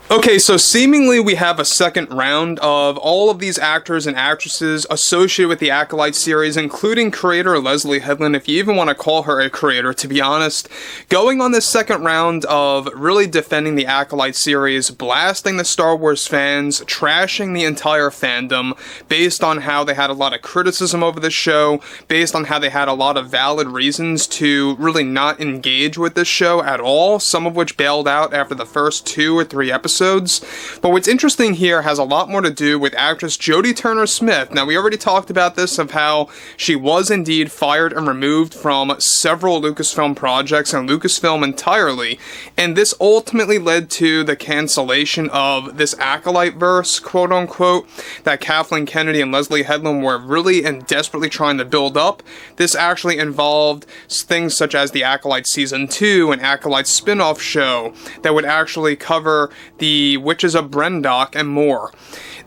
Okay, so seemingly we have a second round of all of these actors and actresses associated with the Acolyte series, including creator Leslye Headland, if you even want to call her a creator, to be honest, going on this second round of really defending the Acolyte series, blasting the Star Wars fans, trashing the entire fandom, based on how they had a lot of criticism over the show, based on how they had a lot of valid reasons to really not engage with this show at all, some of which bailed out after the first 2 or 3 episodes. But what's interesting here has a lot more to do with actress Jodie Turner-Smith. Now, we already talked about this, of how she was indeed fired and removed from several Lucasfilm projects and Lucasfilm entirely, and this ultimately led to the cancellation of this Acolyte verse, quote unquote, that Kathleen Kennedy and Leslye Headland were really and desperately trying to build up. This actually involved things such as the Acolyte Season 2 and Acolyte spin-off show that would actually cover the Witches of Brendock and more.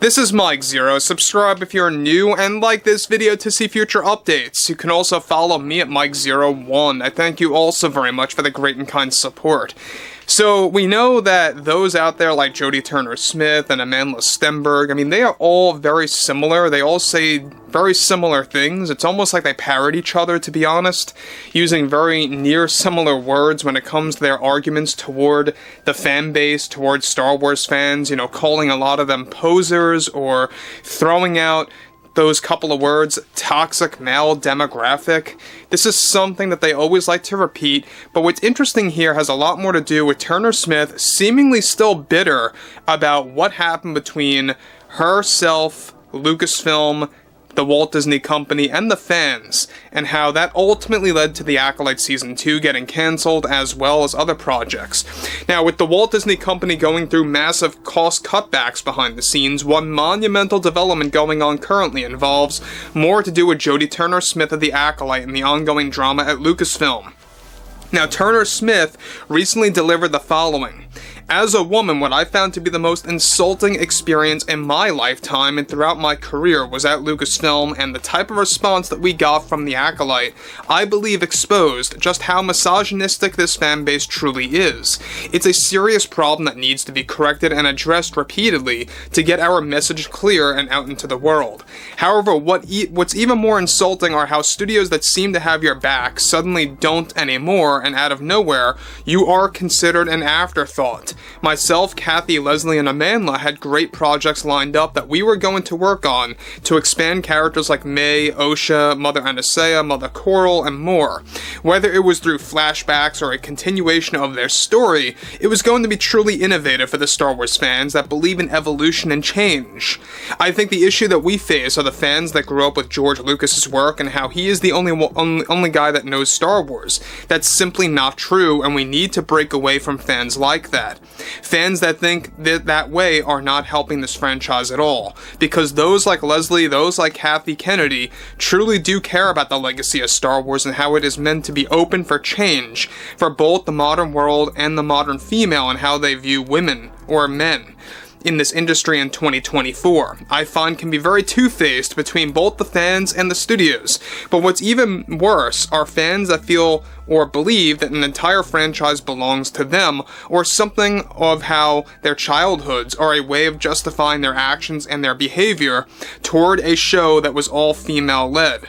This is Mike Zero. Subscribe if you're new and like this video to see future updates. You can also follow me at Mike01. I thank you also very much for the great and kind support. So, we know that those out there like Jodie Turner-Smith and Amanda Stenberg, I mean, they are all very similar. They all say very similar things. It's almost like they parrot each other, to be honest, using very near similar words when it comes to their arguments toward the fan base, towards Star Wars fans, you know, calling a lot of them posers or throwing out those couple of words, toxic male demographic. This is something that they always like to repeat, but what's interesting here has a lot more to do with Turner-Smith seemingly still bitter about what happened between herself, Lucasfilm, the Walt Disney Company, and the fans, and how that ultimately led to the Acolyte Season 2 getting cancelled, as well as other projects. Now, with the Walt Disney Company going through massive cost cutbacks behind the scenes, one monumental development going on currently involves more to do with Jodie Turner-Smith of the Acolyte and the ongoing drama at Lucasfilm. Now, Turner-Smith recently delivered the following. As a woman, what I found to be the most insulting experience in my lifetime and throughout my career was at Lucasfilm, and the type of response that we got from the Acolyte, I believe, exposed just how misogynistic this fanbase truly is. It's a serious problem that needs to be corrected and addressed repeatedly to get our message clear and out into the world. However, what's even more insulting are how studios that seem to have your back suddenly don't anymore, and out of nowhere, you are considered an afterthought. Myself, Kathy, Leslye, and Amanda had great projects lined up that we were going to work on to expand characters like May, Osha, Mother Anastasia, Mother Coral, and more. Whether it was through flashbacks or a continuation of their story, it was going to be truly innovative for the Star Wars fans that believe in evolution and change. I think the issue that we face are the fans that grew up with George Lucas's work and how he is the only guy that knows Star Wars. That's simply not true, and we need to break away from fans like that. Fans that think that way are not helping this franchise at all, because those like Leslye, those like Kathy Kennedy, truly do care about the legacy of Star Wars and how it is meant to be open for change for both the modern world and the modern female, and how they view women or men in this industry in 2024. I find can be very two-faced between both the fans and the studios. But what's even worse are fans that feel or believe that an entire franchise belongs to them, or something of how their childhoods are a way of justifying their actions and their behavior toward a show that was all female-led.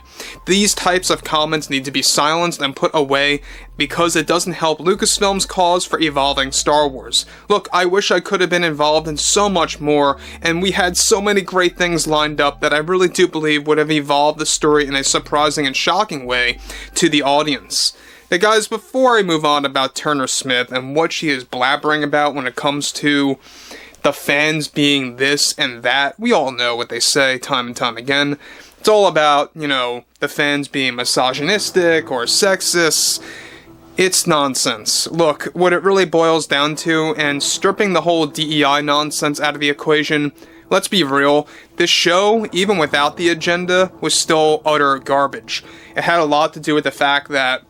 These types of comments need to be silenced and put away because it doesn't help Lucasfilm's cause for evolving Star Wars. Look, I wish I could have been involved in so much more, and we had so many great things lined up that I really do believe would have evolved the story in a surprising and shocking way to the audience. Now guys, before I move on about Turner-Smith and what she is blabbering about when it comes to the fans being this and that, we all know what they say time and time again. It's all about, you know, the fans being misogynistic or sexist. It's nonsense. Look, what it really boils down to, and stripping the whole DEI nonsense out of the equation, let's be real, this show, even without the agenda, was still utter garbage. It had a lot to do with the fact that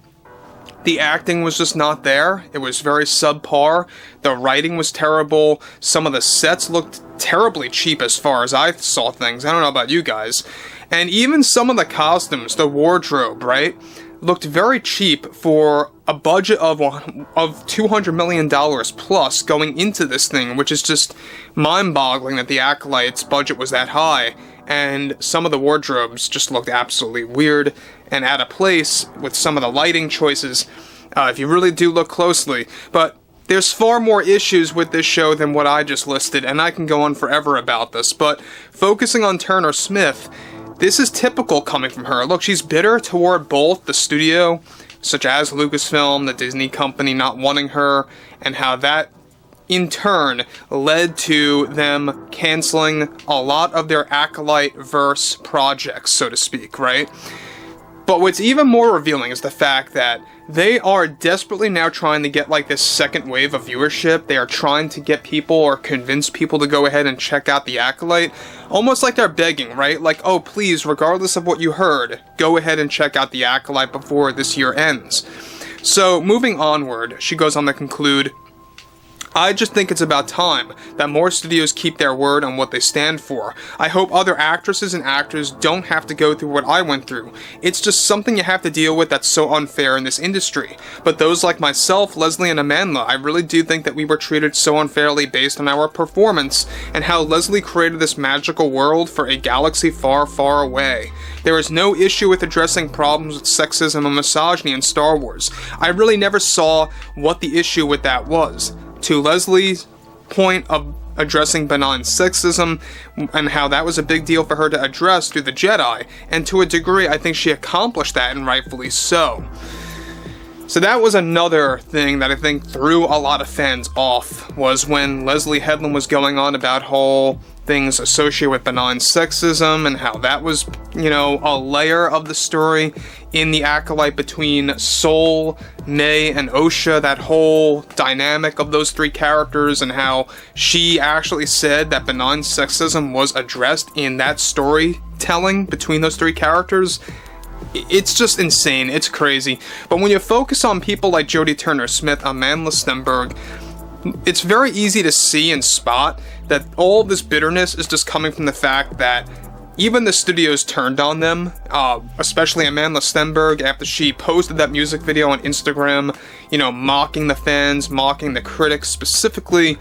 the acting was just not there. It was very subpar. The writing was terrible. Some of the sets looked terribly cheap as far as I saw things. I don't know about you guys. And even some of the costumes, the wardrobe, right? looked very cheap for a budget of $200 million plus going into this thing, which is just mind-boggling that the Acolyte's budget was that high, and some of the wardrobes just looked absolutely weird and out of place with some of the lighting choices, if you really do look closely. But there's far more issues with this show than what I just listed, and I can go on forever about this, but focusing on Turner-Smith, this is typical coming from her. Look, she's bitter toward both the studio, such as Lucasfilm, the Disney company not wanting her, and how that in turn led to them canceling a lot of their Acolyte-verse projects, so to speak, right? But what's even more revealing is the fact that they are desperately now trying to get like this second wave of viewership. They are trying to get people or convince people to go ahead and check out the Acolyte. Almost like they're begging, right? Like, oh please, regardless of what you heard, go ahead and check out the Acolyte before this year ends. So moving onward, she goes on to conclude, I just think it's about time that more studios keep their word on what they stand for. I hope other actresses and actors don't have to go through what I went through. It's just something you have to deal with that's so unfair in this industry. But those like myself, Leslye, and Amanda, I really do think that we were treated so unfairly based on our performance and how Leslye created this magical world for a galaxy far, far away. There is no issue with addressing problems with sexism and misogyny in Star Wars. I really never saw what the issue with that was. To Leslie's point of addressing benign sexism and how that was a big deal for her to address through the Jedi, and to a degree I think she accomplished that, and rightfully so. So that was another thing that I think threw a lot of fans off, was when Leslye Headland was going on about whole things associated with benign sexism and how that was, you know, a layer of the story in the Acolyte between Sol, May, and Osha, that whole dynamic of those three characters, and how she actually said that benign sexism was addressed in that storytelling between those three characters. It's just insane, it's crazy. But when you focus on people like Jodie Turner-Smith, Amanda Stenberg, it's very easy to see and spot that all this bitterness is just coming from the fact that even the studios turned on them, especially Amanda Stenberg after she posted that music video on Instagram, you know, mocking the fans, mocking the critics specifically,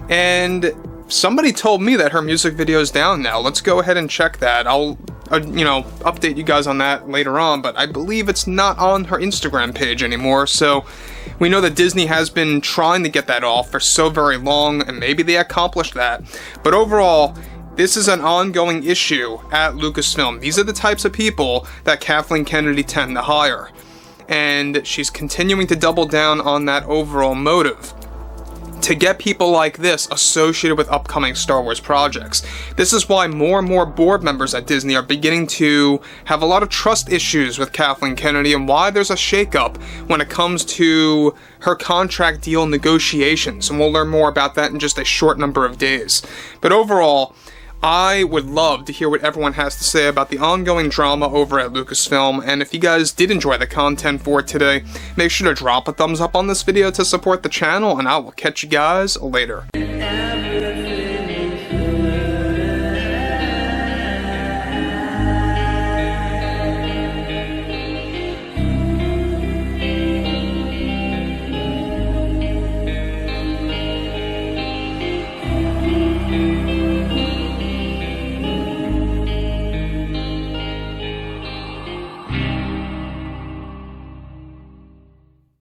and somebody told me that her music video is down now. Let's go ahead and check that. I'll, you know, update you guys on that later on, but I believe it's not on her Instagram page anymore, so we know that Disney has been trying to get that off for so very long, and maybe they accomplished that. But overall, this is an ongoing issue at Lucasfilm. These are the types of people that Kathleen Kennedy tend to hire, and she's continuing to double down on that overall motive to get people like this associated with upcoming Star Wars projects. This is why more and more board members at Disney are beginning to have a lot of trust issues with Kathleen Kennedy, and why there's a shakeup when it comes to her contract deal negotiations, and we'll learn more about that in just a short number of days. But overall, I would love to hear what everyone has to say about the ongoing drama over at Lucasfilm, and if you guys did enjoy the content for today, make sure to drop a thumbs up on this video to support the channel, and I will catch you guys later.